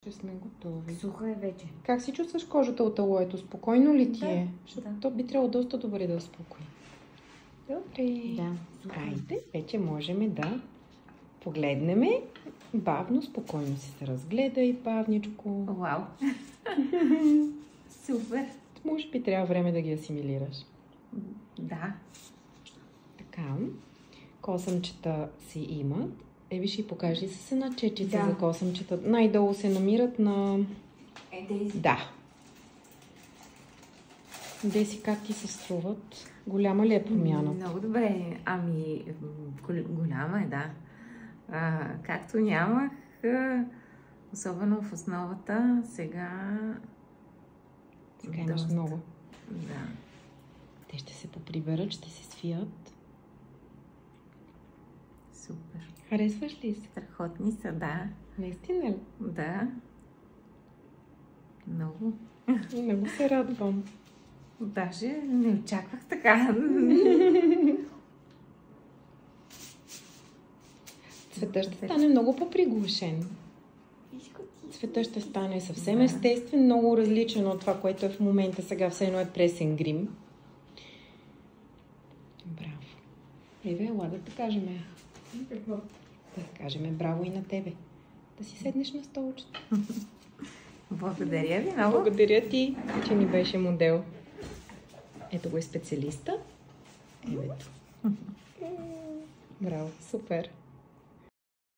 Ще сме готови. Сухо е вече. Как си чувстваш кожата от алоето? Спокойно ли ти е? Да. То би трябвало доста добре да успокои. Добре. Да. Хайде, вече можем да погледнем. Бавно, спокойно си се разгледай, бавничко. Вау! Супер! Може би трябва време да ги асимилираш. Да. Така. Косъмчета си имат. Виж и покажи с една чечица Да. за косъмчета. Най-долу се намират на... Тези. Да. Деси, как ти се струват? Голяма ли е промяна? Много добре. Ами, голяма е, да. Както нямах, особено в основата, сега... Сега имаш много. Да. Те ще се поприберат, ще се свият. Супер. Харесваш ли се? Страхотни са, да. Наистина ли? Да. Много. Много се радвам. Даже не очаквах така. Цветът ще стане много по-приглушен. Цветът ще стане съвсем естествен, много различен от това, което е в момента. Сега все едно е пресен грим. Браво. Еве, ела да те кажем. Какво? Да кажем браво и на тебе. Да си седнеш на столчето. Благодаря ви много. Благодаря ти, че ни беше модел. Ето го е специалиста. Евето. Браво, супер.